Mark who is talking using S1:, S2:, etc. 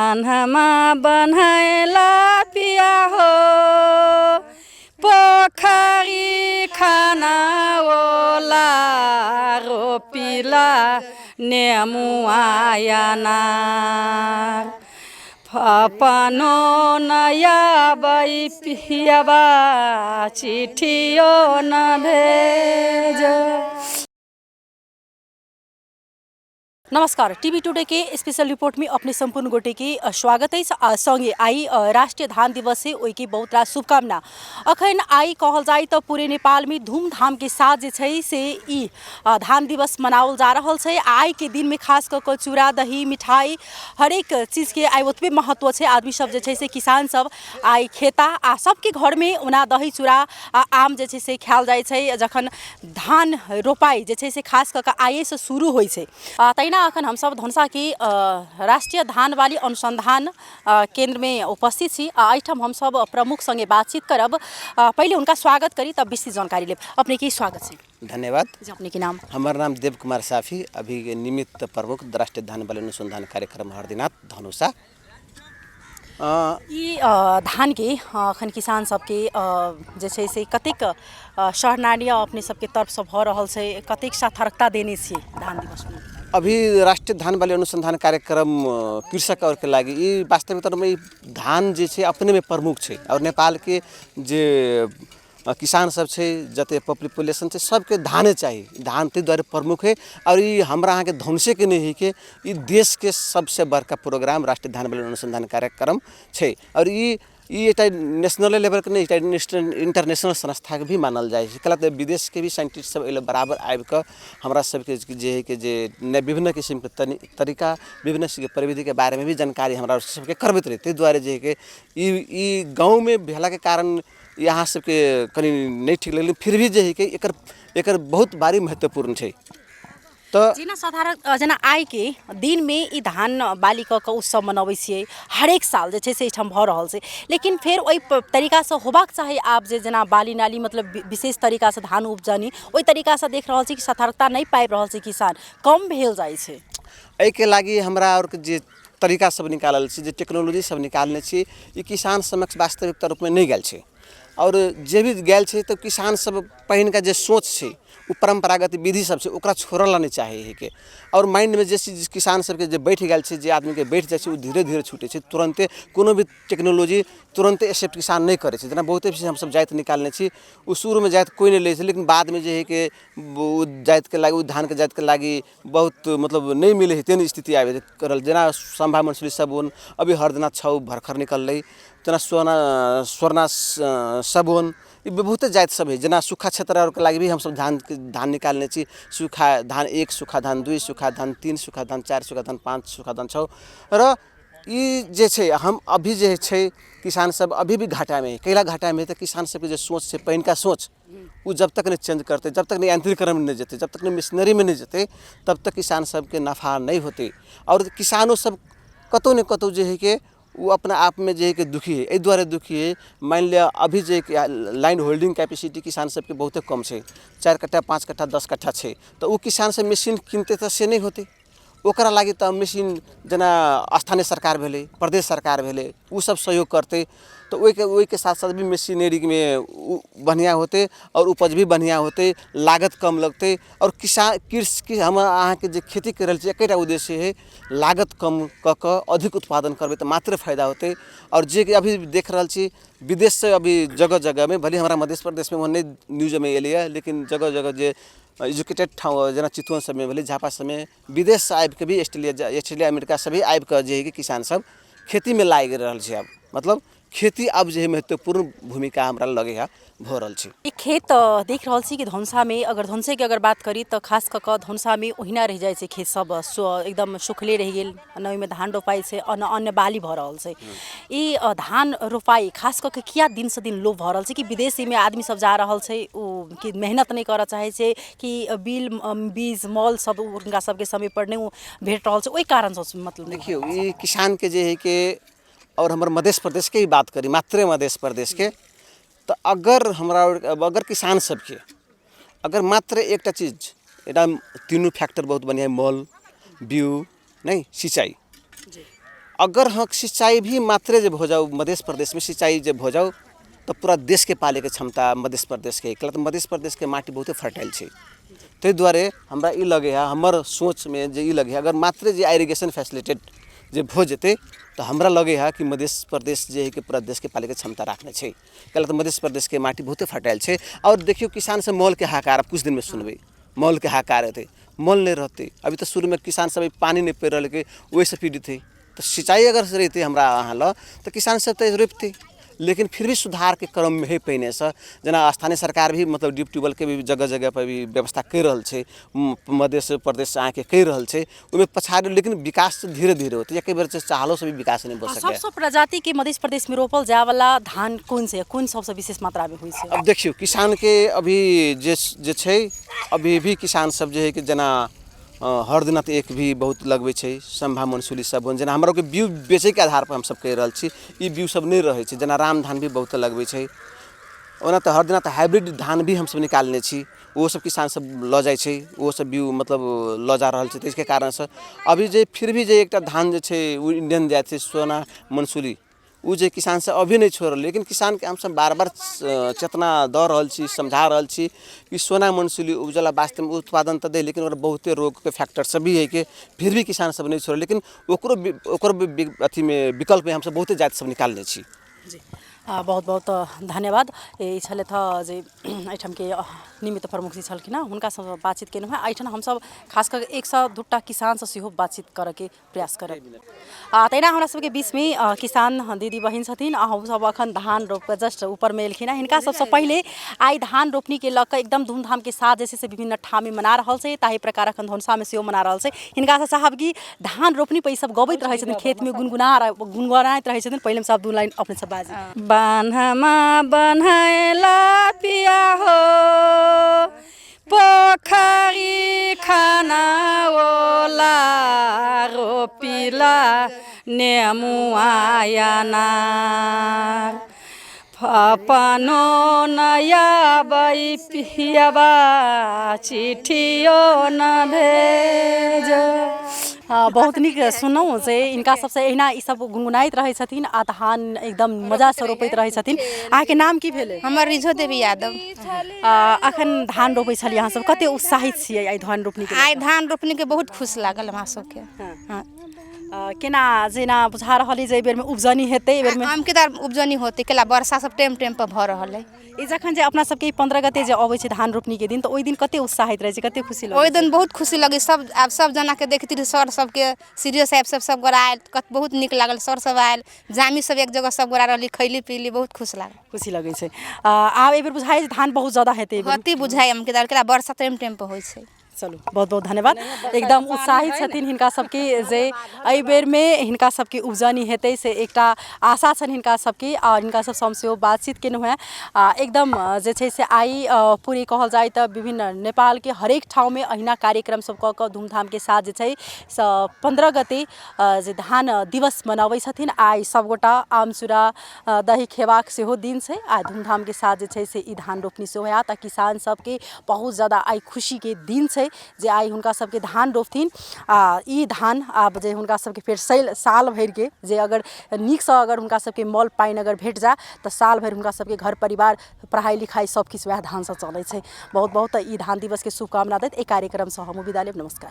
S1: कान्हामा बनाएला पिया हो पोखरी खानाओला रोपिला नेमुआयाना फपनो नया बई पियाबा चिठियो न भेज।
S2: नमस्कार, टीवी टुडे के स्पेशल रिपोर्ट में अपने संपूर्ण गोटे के स्वागत है। संगे आई राष्ट्रीय धान दिवस से ओई की बहुत रास शुभकामना। अखन आई कहल जाए तो पूरे नेपाल में धूमधाम के साथ जे छै से ई धान दिवस मनावल जा रहा है। आई के दिन में खास कर चूड़ा दही मिठाई हरेक चीज के आई ओतबे महत्व है। आदमी सब जे छै से किसान सब आई खेता आ सबके घर में ओना दही चूड़ा आम जे छै से खायल जाय छै जखन धान रोपाई जे छै से खास कर आइए से शुरू होइ छै। तैना अखन हम सब धनुषा की राष्ट्रीय धान वाली अनुसंधान केंद्र में उपस्थित छी। एहिठाम हम सब प्रमुख संगे बातचीत करब। पहले उनका स्वागत करी तब विस्तृत जानकारी लेब। अपने की स्वागत है।
S3: धन्यवाद।
S2: अपने के नाम?
S3: हमारा नाम देव कुमार साफी, अभी निमित्त प्रमुख राष्ट्रीय धान वाली अनुसंधान कार्यक्रम हरदिनाथ धनुषा।
S2: ई धान के अखन किसान सबके जे छै से कतेक सहनार्य अपने सबके तरफ से भ रहल छै, कतेक सार्थकता देने छियै धान दिवस में?
S3: अभी राष्ट्रीय धान वाली अनुसंधान कार्यक्रम कृषक और के लागि ई वास्तविक में धान जे छै अपने में प्रमुख छै और नेपाल के जे किसान सब छै जते पॉपुलेशन छै सबके धाने चाहिए। धान ते द्वारा प्रमुख है और ये हमरा अहाँ के धनुषे के नहीं है कि ये देश के सबसे बड़का प्रोग्राम राष्ट्रीय धान वाली अनुसंधान कार्यक्रम छै और ये नेशनल लेवल के नहीं इंटरनेशनल संस्था के भी मानल जाए। कला विदेश के भी साइंटिस्ट सब एल बराबर आबि के हमरा सबके जे है कि जे विभिन्न किस्म के तरीका विभिन्न प्रविधि के बारे में भी जानकारी हमरा सबके करबैत रहे। ताहि दुआरे जे है कि ई गाँव में भेला के कारण यहाँ सबके कहीं नहीं ठीक लगे, फिर भी जे है कि एकर बहुत भारी महत्वपूर्ण है। तो
S2: जेना साधारण जेना आइ के दिन में ई धान बाली क उत्सव मनबै छियै हरेक साल जे छै से एहिठाम भऽ रहल छै, लेकिन फेर ओहि तरीका से होबाक चाही। आप जे जेना बाली नाली मतलब विशेष तरीका से धान उपजनी ओहि तरीका से देख रहल छी कि सार्थकता नहीं पाबि रहल छै, किसान कम भेल जाइ छै।
S3: एहि के लागि हमरा और जे तरीका सब निकालल छी, जे टेक्नोलॉजी सब निकालने छी, ई किसान समक्ष वास्तविकता रूप में नहीं गेल छै और जे भी गेल छै तो किसान सब पहिन का जे सोच छै वो परंपरागत विधि सब से ओकरा छोड़ल नहीं चाहिए के और माइंड में जैसे किसान सबके जे बैठ गेल छै, जे आदमी के बैठ जाए छै, वो धीरे धीरे छूटे छै। तुरंते कोनो भी टेक्नोलॉजी तुरंते एक्सेप्ट किसान नहीं करे छै। जेना बहुते हम सब जाइत निकालने छी, वो शुरू में जाइत कोई नहीं ले छै, लेकिन बाद में जे है कि वो जाइत के लागी धान के जाइत के लागी बहुत मतलब नहीं मिले है तेन स्थिति आबे करल। जेना संभा मंसूरी सबोन अभी हरदिनाथ छौ भरखर निकल रही, जना स्वर्णा सबोन ये बहुत जात सब है। जना सूखा क्षेत्र और के लागी भी हम सब धान निकालने छी। सूखा धान 1, सूखा धान 2, सूखा धान 3, सूखा धान 4, सूखा धान 5, सूखा धान 6 र ई जे छै हम अभी जे छै किसान सब अभी भी घाटा में है। कैला घाटा में है तो किसान सबके जो सोच से पहिन का सोच वो जब तक नहीं चेंज करते, जब तक नहीं यांत्रिकरण में नहीं जाते, जब तक नहीं मशीनरी में नहीं जाते, तब तक किसान सबके नफा नहीं होते और किसानों सब कतौ न कतौ जे है कि वो अपना आप में जो है कि दुखी है। एहि द्वारे दुखी है, मान लिया अभी जो लाइन होल्डिंग कैपेसिटी किसान सबके बहुत कम है, 4 कट्ठा 5 कट्ठा 10 कट्ठा है, तो वो किसान से मशीन किनते तो से नहीं होते। ओकरा लागि तो मशीन जना स्थानीय सरकार भेले, प्रदेश सरकार भेले, वो सब सहयोग करते तो वही के साथ साथ भी मशीनरी में बढ़िया होते और उपज भी बढ़िया होते, लागत कम लगते और किसान कृषि हम अहाँ के जे खेती कर रहे एक उद्देश्य है लागत कम क अधिक उत्पादन करबे तो मात्र फायदा होते। और जे अभी देख रहा छी विदेश से अभी जगह जगह में भले हमारा मध्य प्रदेश में नहीं न्यूज में एलिए, लेकिन जगह जगह जे एजुकेटेड ठाउँ जना चितवन सब में भले झापा सब में विदेश से आबि के भी ऑस्ट्रेलिया अमेरिका से भी आबि के जे है कि किसान सब खेती में लागि रहल छै। अब मतलब खेती अब जो है महत्वपूर्ण भूमिका हमरा लगे है भ रहल छै।
S2: एक खेत देख रहल छी कि धनुषा में अगर धनुषे के अगर बात करी तो खास कऽ धनुषा में ओहिना रह जाए छै, खेत सब एकदम सुखले रह गेल, न ओहिमे धान रोपाई छै अन्न बाली भऽ रहल छै। ई धान रोपाई खास कऽ किया दिन से दिन लो भऽ रहल छै कि विदेशी में आदमी सब जा रहल छै, ओ कि मेहनत नहीं करऽ चाहे छै कि बीज मॉल सब उनका सबके समय पर नहीं भेट रहल छै, ओहि कारण से मतलब
S3: देखियो ई किसान के जे है कि और हमारे मध्य प्रदेश के ही बात करी, मात्र मध्य प्रदेश के, तो अगर किसान सबके अगर मात्र एक चीज तीनों फैक्टर बहुत बढ़िया है, मॉल, व्यू नहीं सिंचाई अगर हाँ सिंचाई भी मात्रे जब हो जाओ मध्य प्रदेश में सिंचाई जब हो जाओ तो पूरा देश के पाले के क्षमता मध्य प्रदेश के तो मध्य प्रदेश के माटी बहुत फर्टाइल है। ताहि दुआरे हमरा ई लगे है हमर सोच में जे ई लगे है अगर मात्रे जे इरिगेशन फैसिलिटेड जब हो जेते तो हमरा लगे है कि मध्य प्रदेश जे है कि पूरा देश के पाले के क्षमता रखने छे। कल तो मध्य प्रदेश के माटी बहुत फर्टाइल है। और देखियो किसान से मॉल के हाहाकार कुछ दिन में सुनबे मॉल के हाहाकार रहते मॉल नहीं रहते। अभी तो शुरू में किसान सब पानी नहीं पे रहे वही से पीड़ित थे। तो सिंचाई अगर रहते हमरा अहाँ ल तो किसान सब तो रोपते लेकिन फिर भी सुधार के क्रम में है पहिने से जना स्थानीय सरकार भी मतलब डीप ट्यूबवेल के भी जगह जगह पर भी व्यवस्था कर रहल छे मध्य प्रदेश से आके कर रहल छे उमे पछाड़ी लेकिन विकास धीरे धीरे होते एक बेर से चाहलो से भी विकास नहीं हो सके।
S2: सबसे प्रजाति के मध्य प्रदेश में रोपल जाए वाला धान कौन से कौन सबसे विशेष मात्रा में हुई है?
S3: अब देखियो किसान के अभी जे छे अभी भी किसान सब जे है कि जना हर दिन तो एक भी बहुत लगबे छे संभा मनसूली सब जना हमरा के व्यू बेचे के आधार पर हम सब कह रहल छी ई व्यू सब नहीं रहे छे जना राम धान भी बहुत लगबे छे ओना तो हर दिन तो हाइब्रिड धान भी हम सब निकालने छी वो सब किसान सब ल जाय छे वो सब व्यू मतलब ल जा रहल छे। तो इसके कारण से अभी जे फिर भी जे एकटा धान जे छे वो इंडियन जात छे सोना मनसूली उ जे किसान से अभी नहीं छोड़ लेकिन किसान के हम सब बार बार चेतना द रहल छी समझा रहल छी कि सोना मनसूली उपजला वास्तव में उत्पादन तो दे लेकिन और बहुते रोग के फैक्टर सब भी है कि फिर भी किसान सब नहीं छोड़ लेकिन ओकरो अथी में विकल्प में हम सब बहुते जाति सब निकालने छी।
S2: जी बहुत बहुत धन्यवाद। ये छले था जे एठम के निमित्त प्रमुख जी छलखिन हुनका सब बातचीत केनु है। एठन हम सब खास कर 102 किसान से सेहो बातचीत करे के प्रयास करब। तैना हमरा सबके बीच में किसान दीदी बहिन छथिन हम सब अखन धान रोप जस्ट ऊपर में एलखिन हिनका सबसे पहले आई धान रोपनी के लक एकदम धूमधाम के साथ जैसे से विभिन्न ठाम में मना रहल छै ताहि प्रकार अखन धनसा में सेहो मना रहल छै। हिनका से साहब की धान रोपनी पे सब गबैत रहै छथिन खेत में गुनगुनाइत रहै छथिन पहले सब दू लाइन अपने सब बाजी
S1: बान्हमा बन्हाएला पिया हो पोखरी खानाओला रोपिला नेमुआयाना फपनो नया बई पियाबा चिठियो न भेज।
S2: बहुत निक सुनौ से इनका सबसे एहिना ई सब गुनगुनाइत रहै छथिन आ धान एकदम मजा से रोपैत रहै छथिन। अहाँके नाम की भेलै?
S4: हमर रिझो देवी यादव।
S2: अखन धान रोपै छलियै अहाँ सब कते उत्साहित छियै आई धान रोपनी के?
S4: आई धान रोपनी के बहुत खुश लागल हमरा सबके।
S2: हाँ केना जेना बुझा रहल जे बेर में उपजनी हेतै ए बेर में
S4: आम के तार उपजनी होतै केला वर्षा सब टाइम टाइम पर भ रहल है।
S2: ई जखन जे अपना सबके 15 गते जे अबै छै धान रोपनी के दिन तो ओइ दिन कते उत्साहित रहै छै कते खुशी लगै?
S4: ओइ दिन बहुत खुशी लगे सब आब सब जना के देखती सर सब के सीरियो साहब सब गोरा आयल बहुत निक लागल सर सब आयल जामी सब एक जगह सब गोरा रहली खैली पीली बहुत खुश लागल
S2: खुशी लगै छै। आब ए बेर बुझाइ धान बहुत ज्यादा हेतै
S4: हती बुझाइ हम के तार केला वर्षा टाइम टाइम पर होय छै।
S2: चलू बहुत बहुत धन्यवाद। एकदम उत्साहित छथिन हिनका सबके जे एहि बेर में हिनका सबके उपजनी हेतै से एकटा आशा छन हिनका सबके और हिनका सब समस्या बातचीत केनु है। एकदम जे छै से आई पूरी कहल जाय त विभिन्न नेपाल के हरेक ठाउँ में अहिना कार्यक्रम सब क धूमधाम के साथ जे छै 15 गते जे धान दिवस मनाबै छथिन। आई सबगोटा आमचूरा दही खेबाक सेहो दिन छै आ धूमधाम के साथ जे छै से ई धान रोपनी सेहो होयत। किसान सबके बहुत ज़्यादा आई खुशी के दिन छै जे आई हुनका सबके धान रोपथिन ई धान आब जे हुनका सबके फेर साल भर के जे अगर नीक से अगर हुनका सबके मॉल पाइन अगर भेट जा तो साल भर हुनका सबके घर परिवार पढ़ाई लिखाई सब किछु वएह धान से चलै छै। बहुत बहुत ई धान दिवस के शुभकामना दैत ए कार्यक्रम से हम विदा लेब। नमस्कार।